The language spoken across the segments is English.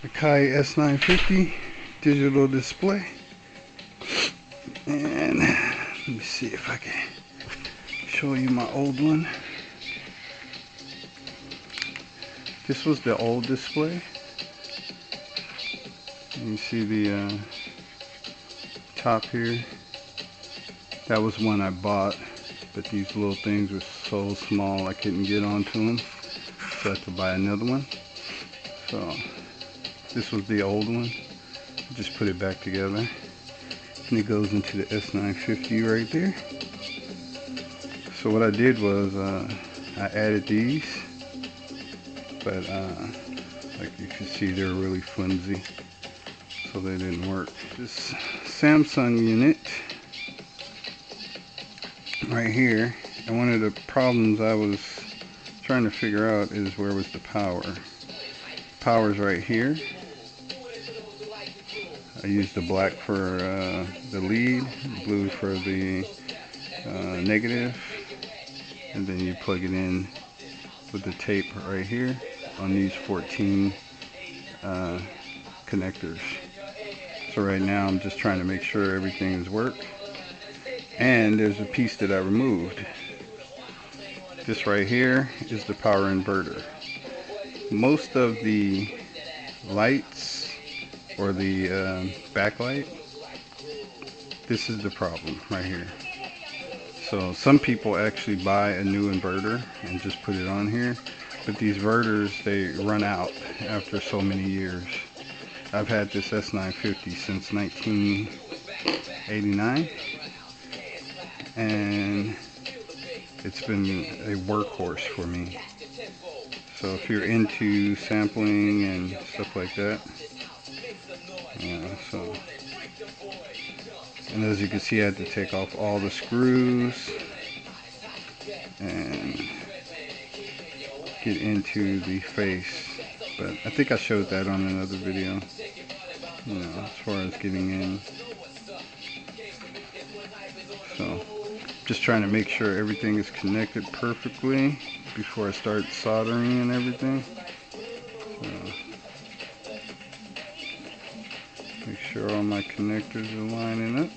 Akai S950 digital display. And let me see if I can show you my old one. This was the old display. You see the top here. That was one I bought, but these little things were so small I couldn't get onto them, so I had to buy another one. So this was the old one. Just put it back together, and it goes into the S950 right there. So what I did was I added these, but like you can see, they're really flimsy, so they didn't work. This Samsung unit right here, and one of the problems I was trying to figure out is where was the power. Power's right here. I used the black for the lead, blue for the negative, and then you plug it in with the tape right here on these 14 connectors. So right now I'm just trying to make sure everything is work. And there's a piece that I removed. This right here is the power inverter. Most of the lights or the backlight, this is the problem right here. So some people actually buy a new inverter and just put it on here, but these inverters, they run out after so many years. I've had this S950 since 1989, and it's been a workhorse for me. So if you're into sampling and stuff like that, yeah, and as you can see, I had to take off all the screws and get into the face. But I think I showed that on another video, as far as getting in. So just trying to make sure everything is connected perfectly before I start soldering and everything. So make sure all my connectors are lining up.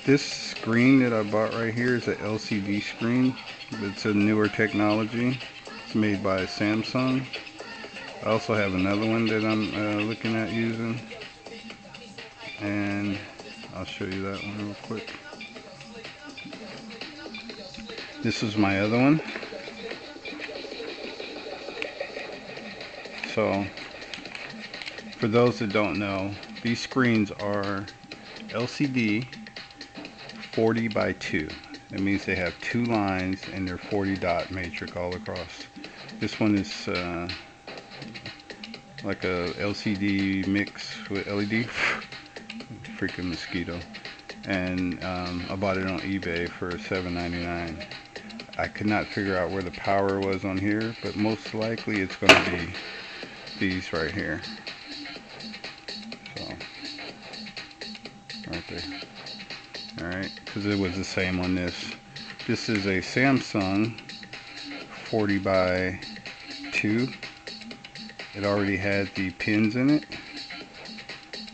This screen that I bought right here is an LCD screen. It's a newer technology. It's made by Samsung. I also have another one that I'm looking at using, and I'll show you that one real quick. This is my other one. So for those that don't know, these screens are LCD 40 by 2. That means they have 2 lines and they're 40 dot matrix all across. This one is like a LCD mix with LED. Freaking mosquito. And I bought it on eBay for $7.99. I could not figure out where the power was on here, but most likely it's going to be these right here. So right there. Alright, because it was the same on this. This is a Samsung 40 by 2. It already had the pins in it.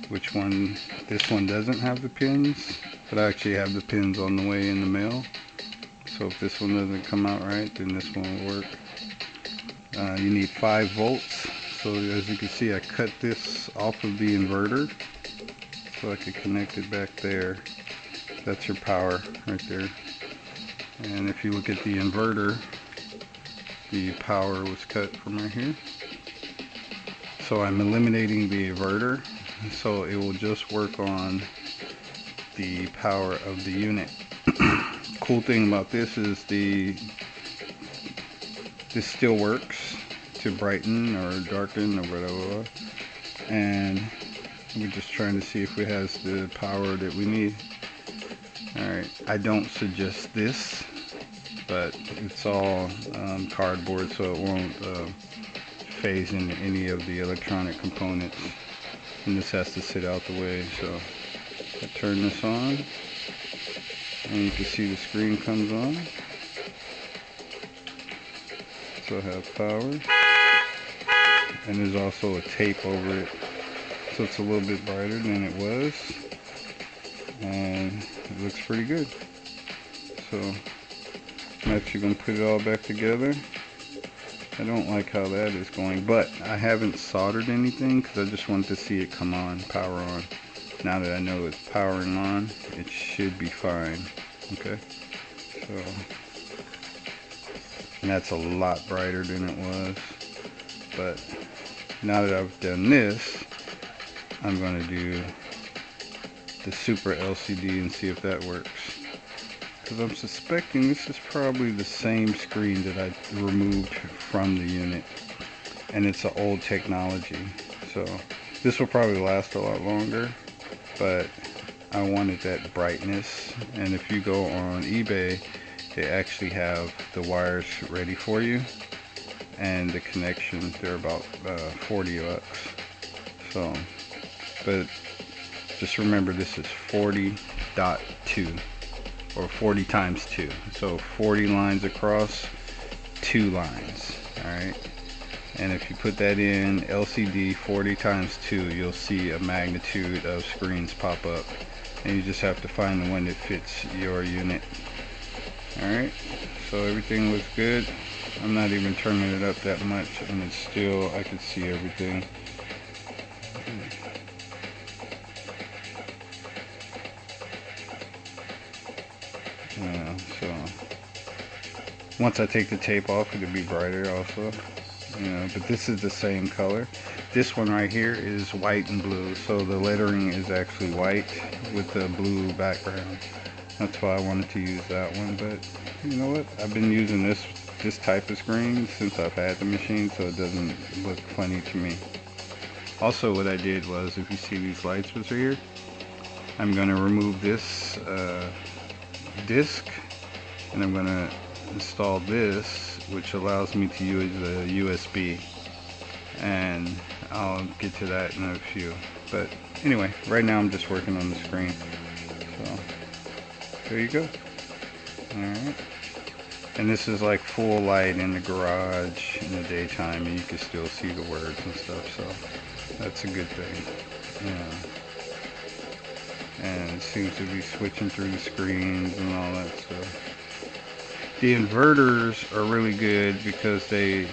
Which one? This one doesn't have the pins, but I actually have the pins on the way in the mail. So if this one doesn't come out right, then this one will work. You need 5 volts. So as you can see, I cut this off of the inverter so I could connect it back there. That's your power right there. And if you look at the inverter, the power was cut from right here. So I'm eliminating the inverter, so it will just work on the power of the unit. Cool thing about this is this still works to brighten or darken or whatever, and we're just trying to see if it has the power that we need. Alright, I don't suggest this, but it's all cardboard, so it won't phase into any of the electronic components, and this has to sit out the way. So I turn this on, and you can see the screen comes on. So I have power, and there's also a tape over it, so it's a little bit brighter than it was, and it looks pretty good. So I'm actually going to put it all back together. I don't like how that is going, but I haven't soldered anything because I just wanted to see it come on, power on. Now that I know it's powering on, it should be fine. Okay, so, and that's a lot brighter than it was. But now that I've done this, I'm going to do the super LCD and see if that works. Because I'm suspecting this is probably the same screen that I removed from the unit, and it's an old technology, so this will probably last a lot longer, but I wanted that brightness. And if you go on eBay, they actually have the wires ready for you, and the connection, they're about 40 bucks. So, but just remember, this is 40.2 or 40 times 2, so 40 lines across, 2 lines. Alright, and if you put that in LCD 40 times 2, you'll see a magnitude of screens pop up, and you just have to find the one that fits your unit. Alright, so everything looks good. I'm not even turning it up that much, and it's still, I can see everything. So once I take the tape off, it'll be brighter also, but this is the same color. This one right here is white and blue, so the lettering is actually white with the blue background. That's why I wanted to use that one, but you know what, I've been using this type of screen since I've had the machine, so it doesn't look funny to me. Also, what I did was, if you see these lights was here, I'm going to remove this disc, and I'm going to install this, which allows me to use a USB, and I'll get to that in a few. But anyway, right now I'm just working on the screen, so there you go. Alright, and this is like full light in the garage in the daytime, and you can still see the words and stuff, so that's a good thing. Yeah. And it seems to be switching through the screens and all that stuff. The inverters are really good because they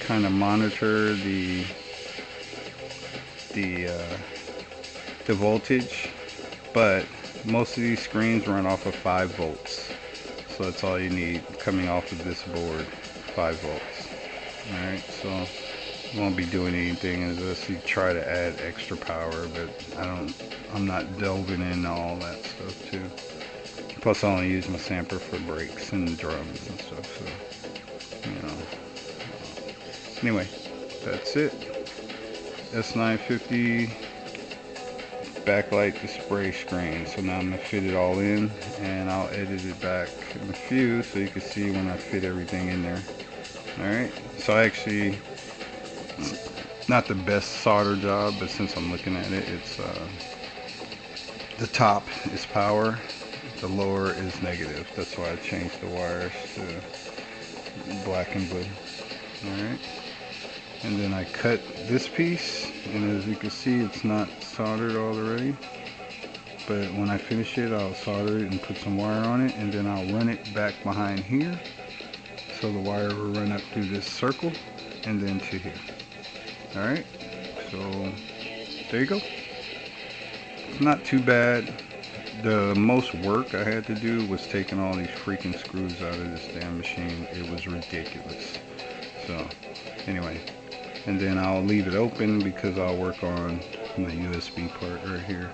kind of monitor the voltage, but most of these screens run off of 5 volts, so that's all you need coming off of this board, 5 volts. Alright, so you won't be doing anything unless you try to add extra power, but I'm not delving into all that stuff too. Plus I only use my sampler for brakes and drums and stuff, so anyway, that's it. S950 backlight display screen. So now I'm gonna fit it all in, and I'll edit it back in a few so you can see when I fit everything in there. Alright, so actually, it's not the best solder job, but since I'm looking at it, it's the top is power, the lower is negative. That's why I changed the wires to black and blue. Alright, and then I cut this piece, and as you can see, it's not soldered already, but when I finish it, I'll solder it and put some wire on it, and then I'll run it back behind here, so the wire will run up through this circle and then to here. Alright, so there you go. It's not too bad. The most work I had to do was taking all these freaking screws out of this damn machine. It was ridiculous. So anyway, and then I'll leave it open because I'll work on the USB part right here.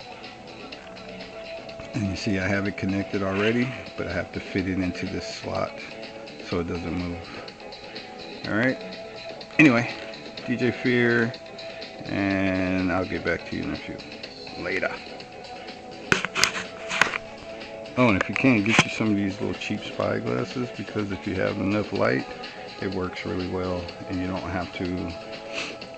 And you see I have it connected already, but I have to fit it into this slot so it doesn't move. Alright, anyway, DJ Fear, and I'll get back to you in a few. Later. Oh, and if you can, get you some of these little cheap spy glasses, because if you have enough light, it works really well, and you don't have to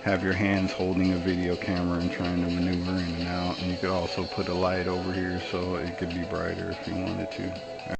have your hands holding a video camera and trying to maneuver in and out. And you could also put a light over here so it could be brighter if you wanted to.